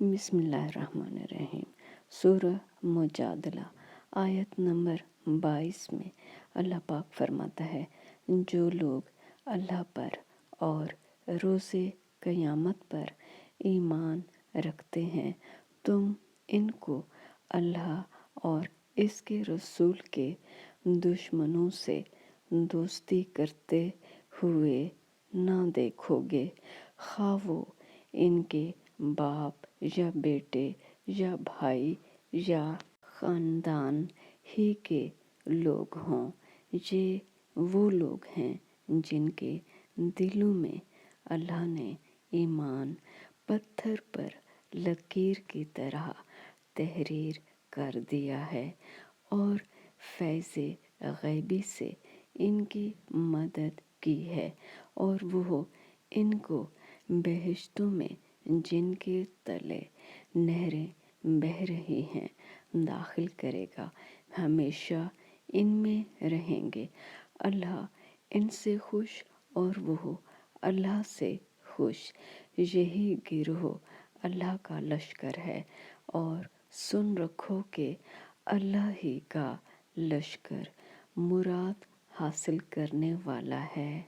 بسم اللہ الرحمن الرحیم۔ سورہ مجادلہ آیت نمبر 22 میں اللہ پاک فرماتا ہے، جو لوگ اللہ پر اور روز قیامت پر ایمان رکھتے ہیں، تم ان کو اللہ اور اس کے رسول کے دشمنوں سے دوستی کرتے ہوئے نہ دیکھو گے، خواہ وہ ان کے باپ یا بیٹے یا بھائی یا خاندان ہی کے لوگ ہوں۔ یہ وہ لوگ ہیں جن کے دلوں میں اللہ نے ایمان پتھر پر لکیر کی طرح تحریر کر دیا ہے اور فیض غیبی سے ان کی مدد کی ہے، اور وہ ان کو بہشتوں میں جن کے تلے نہریں بہہ رہی ہیں داخل کرے گا، ہمیشہ ان میں رہیں گے۔ اللہ ان سے خوش اور وہ اللہ سے خوش۔ یہی گروہ اللہ کا لشکر ہے، اور سن رکھو کہ اللہ ہی کا لشکر مراد حاصل کرنے والا ہے۔